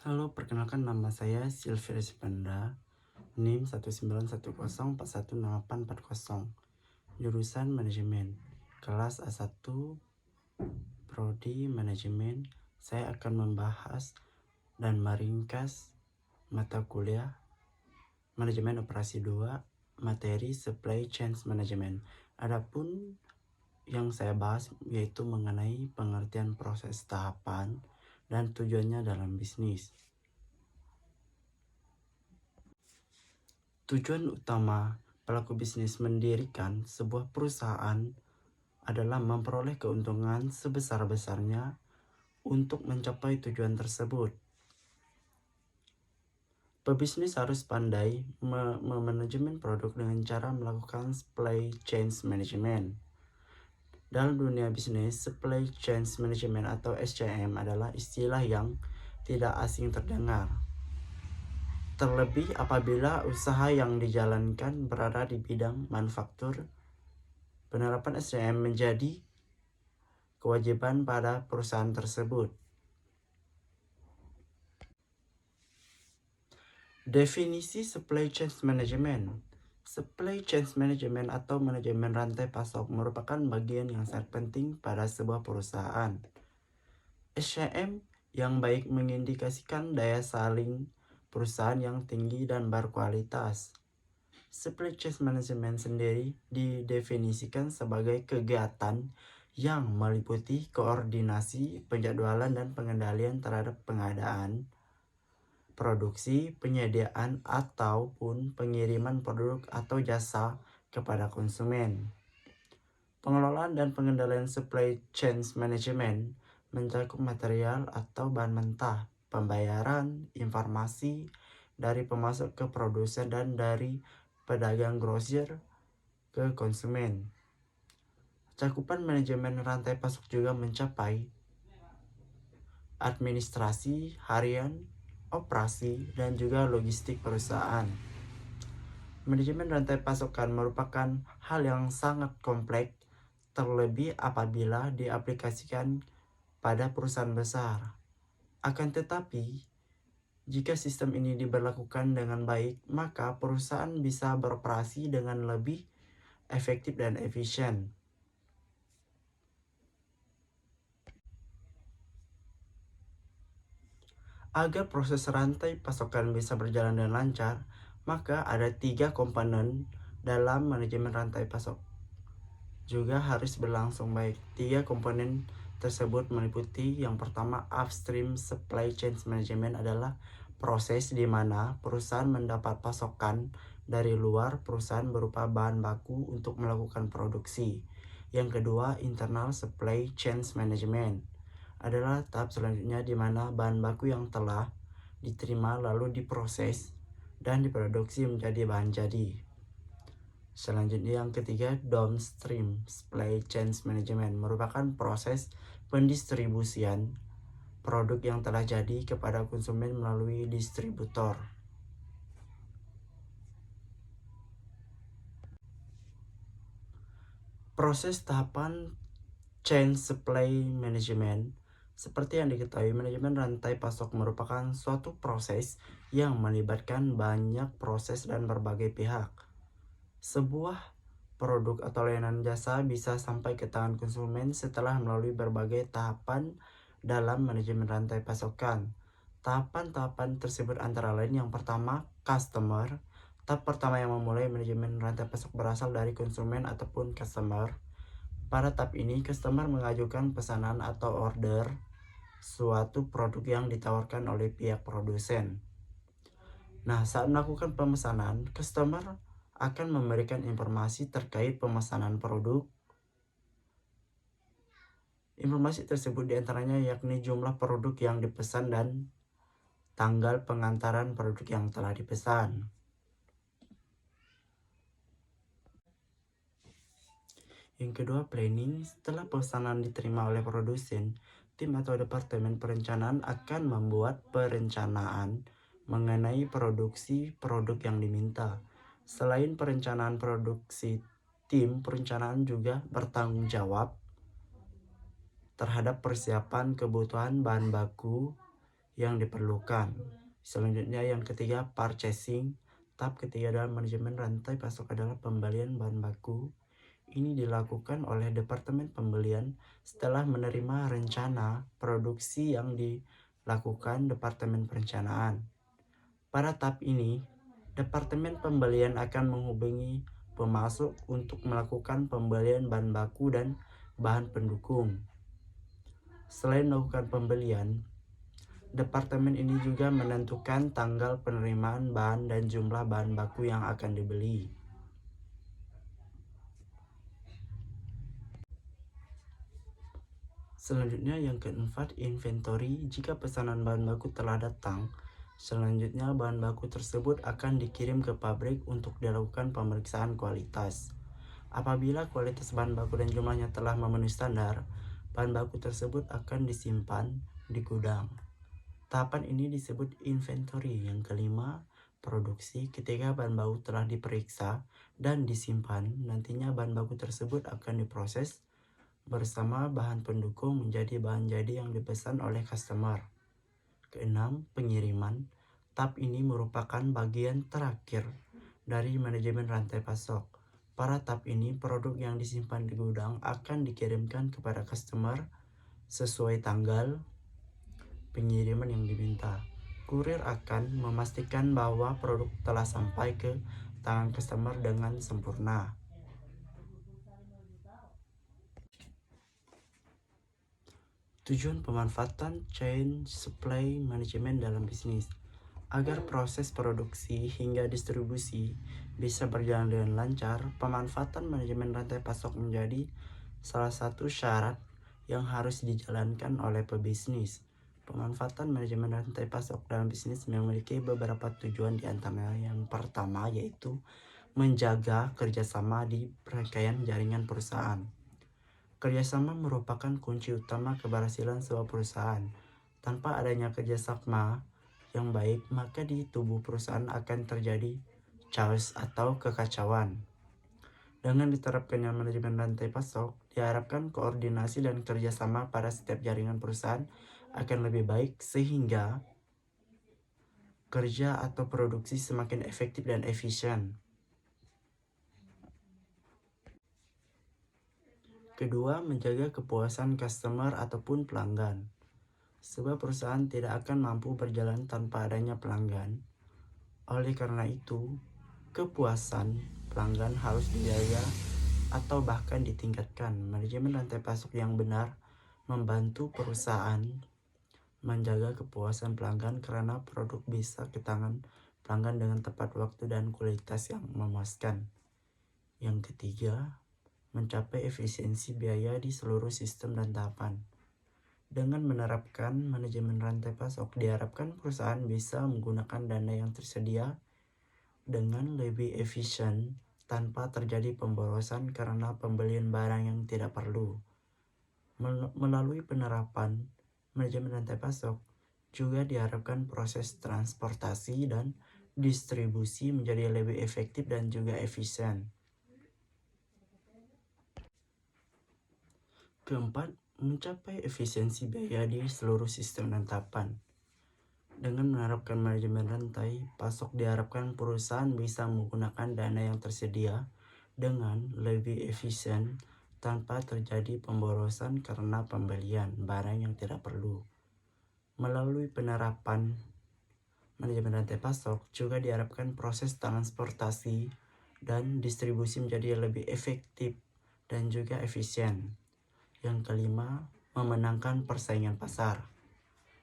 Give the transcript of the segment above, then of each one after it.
Halo, perkenalkan nama saya Silvia Sipanda, NIM 1910410816840, jurusan Manajemen, kelas A1, Prodi Manajemen. Saya akan membahas dan meringkas mata kuliah Manajemen Operasi 2, materi Supply Chain Management. Adapun yang saya bahas yaitu mengenai pengertian proses tahapan dan tujuannya dalam bisnis. Tujuan utama pelaku bisnis mendirikan sebuah perusahaan adalah memperoleh keuntungan sebesar-besarnya untuk mencapai tujuan tersebut. Pebisnis harus pandai memanajemen produk dengan cara melakukan supply chain management. Dalam dunia bisnis, supply chain management atau SCM adalah istilah yang tidak asing terdengar. Terlebih apabila usaha yang dijalankan berada di bidang manufaktur, penerapan SCM menjadi kewajiban pada perusahaan tersebut. Definisi supply chain management. Supply chain management atau manajemen rantai pasok merupakan bagian yang sangat penting pada sebuah perusahaan. SCM yang baik mengindikasikan daya saing perusahaan yang tinggi dan berkualitas. Supply chain management sendiri didefinisikan sebagai kegiatan yang meliputi koordinasi, penjadwalan, dan pengendalian terhadap pengadaan, produksi, penyediaan, ataupun pengiriman produk atau jasa kepada konsumen. Pengelolaan dan pengendalian supply chain management mencakup material atau bahan mentah, pembayaran, informasi dari pemasok ke produsen, dan dari pedagang grosir ke konsumen. Cakupan manajemen rantai pasok juga mencapai administrasi harian, operasi, dan juga logistik perusahaan. Manajemen rantai pasokan merupakan hal yang sangat kompleks, terlebih apabila diaplikasikan pada perusahaan besar. Akan tetapi, jika sistem ini diberlakukan dengan baik, maka perusahaan bisa beroperasi dengan lebih efektif dan efisien. Agar proses rantai pasokan bisa berjalan dengan lancar, maka ada 3 komponen dalam manajemen rantai pasok juga harus berlangsung baik. 3 komponen tersebut meliputi yang pertama, upstream supply chain management adalah proses di mana perusahaan mendapat pasokan dari luar perusahaan berupa bahan baku untuk melakukan produksi. Yang kedua, internal supply chain management adalah tahap selanjutnya di mana bahan baku yang telah diterima lalu diproses dan diproduksi menjadi bahan jadi. Selanjutnya yang ketiga, downstream supply chain management merupakan proses pendistribusian produk yang telah jadi kepada konsumen melalui distributor. Proses tahapan chain supply management. Seperti yang diketahui, manajemen rantai pasok merupakan suatu proses yang melibatkan banyak proses dan berbagai pihak. Sebuah produk atau layanan jasa bisa sampai ke tangan konsumen setelah melalui berbagai tahapan dalam manajemen rantai pasokan. Tahapan-tahapan tersebut antara lain yang pertama, customer. Tahap pertama yang memulai manajemen rantai pasok berasal dari konsumen ataupun customer. Pada tahap ini, customer mengajukan pesanan atau order suatu produk yang ditawarkan oleh pihak produsen. Nah, saat melakukan pemesanan, customer akan memberikan informasi terkait pemesanan produk. Informasi tersebut diantaranya yakni jumlah produk yang dipesan dan tanggal pengantaran produk yang telah dipesan. Yang kedua, planning. Setelah pesanan diterima oleh produsen, tim atau departemen perencanaan akan membuat perencanaan mengenai produksi produk yang diminta. Selain perencanaan produksi, tim perencanaan juga bertanggung jawab terhadap persiapan kebutuhan bahan baku yang diperlukan. Selanjutnya yang ketiga, purchasing. Tahap ketiga dalam manajemen rantai pasok adalah pembelian bahan baku. Ini dilakukan oleh Departemen Pembelian setelah menerima rencana produksi yang dilakukan Departemen Perencanaan. Pada tahap ini, Departemen Pembelian akan menghubungi pemasok untuk melakukan pembelian bahan baku dan bahan pendukung. Selain melakukan pembelian, Departemen ini juga menentukan tanggal penerimaan bahan dan jumlah bahan baku yang akan dibeli. Selanjutnya yang keempat, inventory. Jika pesanan bahan baku telah datang, selanjutnya bahan baku tersebut akan dikirim ke pabrik untuk dilakukan pemeriksaan kualitas. Apabila kualitas bahan baku dan jumlahnya telah memenuhi standar, bahan baku tersebut akan disimpan di gudang. Tahapan ini disebut inventory. Yang kelima, produksi. Ketika bahan baku telah diperiksa dan disimpan, nantinya bahan baku tersebut akan diproses bersama bahan pendukung menjadi bahan jadi yang dipesan oleh customer. Keenam, pengiriman. Tahap ini merupakan bagian terakhir dari manajemen rantai pasok. Pada tahap ini, produk yang disimpan di gudang akan dikirimkan kepada customer sesuai tanggal pengiriman yang diminta. Kurir akan memastikan bahwa produk telah sampai ke tangan customer dengan sempurna. Tujuan pemanfaatan chain supply management dalam bisnis. Agar proses produksi hingga distribusi bisa berjalan dengan lancar, pemanfaatan manajemen rantai pasok menjadi salah satu syarat yang harus dijalankan oleh pebisnis. Pemanfaatan manajemen rantai pasok dalam bisnis memiliki beberapa tujuan, di antaranya yang pertama yaitu menjaga kerjasama di rangkaian jaringan perusahaan. Kerjasama merupakan kunci utama keberhasilan sebuah perusahaan. Tanpa adanya kerjasama yang baik, maka di tubuh perusahaan akan terjadi chaos atau kekacauan. Dengan diterapkannya manajemen rantai pasok, diharapkan koordinasi dan kerjasama pada setiap jaringan perusahaan akan lebih baik sehingga kerja atau produksi semakin efektif dan efisien. Kedua, menjaga kepuasan customer ataupun pelanggan. Sebuah perusahaan tidak akan mampu berjalan tanpa adanya pelanggan. Oleh karena itu, kepuasan pelanggan harus dijaga atau bahkan ditingkatkan. Manajemen rantai pasok yang benar membantu perusahaan menjaga kepuasan pelanggan karena produk bisa ke tangan pelanggan dengan tepat waktu dan kualitas yang memuaskan. Yang ketiga, mencapai efisiensi biaya di seluruh sistem dan tahapan. Dengan menerapkan manajemen rantai pasok, diharapkan perusahaan bisa menggunakan dana yang tersedia dengan lebih efisien tanpa terjadi pemborosan karena pembelian barang yang tidak perlu. Melalui penerapan manajemen rantai pasok, juga diharapkan proses transportasi dan distribusi menjadi lebih efektif dan juga efisien. Keempat, mencapai efisiensi biaya di seluruh sistem dan tahapan. Dengan menerapkan manajemen rantai pasok, diharapkan perusahaan bisa menggunakan dana yang tersedia dengan lebih efisien tanpa terjadi pemborosan karena pembelian barang yang tidak perlu. Melalui penerapan manajemen rantai pasok, juga diharapkan proses transportasi dan distribusi menjadi lebih efektif dan juga efisien. Yang kelima, memenangkan persaingan pasar.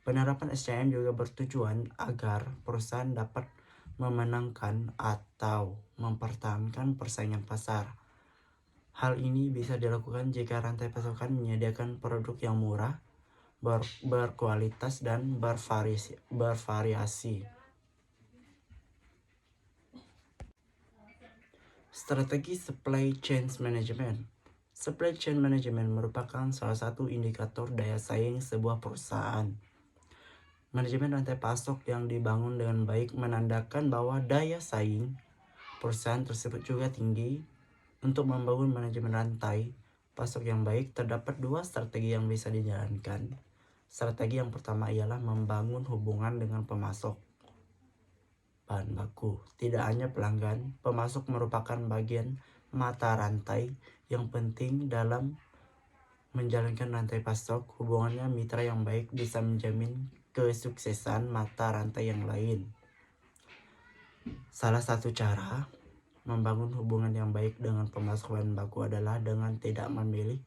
Penerapan SCM juga bertujuan agar perusahaan dapat memenangkan atau mempertahankan persaingan pasar. Hal ini bisa dilakukan jika rantai pasokan menyediakan produk yang murah, berkualitas, dan bervariasi. Strategi supply chain management. Supply chain management merupakan salah satu indikator daya saing sebuah perusahaan. Manajemen rantai pasok yang dibangun dengan baik menandakan bahwa daya saing perusahaan tersebut juga tinggi. Untuk membangun manajemen rantai pasok yang baik, terdapat dua strategi yang bisa dijalankan. Strategi yang pertama ialah membangun hubungan dengan pemasok bahan baku. Tidak hanya pelanggan, pemasok merupakan bagian mata rantai yang penting dalam menjalankan rantai pasok. Hubungannya mitra yang baik bisa menjamin kesuksesan mata rantai yang lain. Salah satu cara membangun hubungan yang baik dengan pemasok bahan baku adalah dengan tidak memilih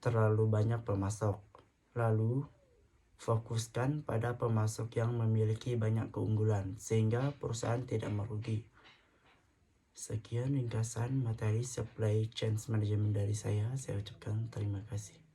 terlalu banyak pemasok. Lalu, fokuskan pada pemasok yang memiliki banyak keunggulan sehingga perusahaan tidak merugi. Sekian ringkasan materi supply chain management dari saya. Saya ucapkan terima kasih.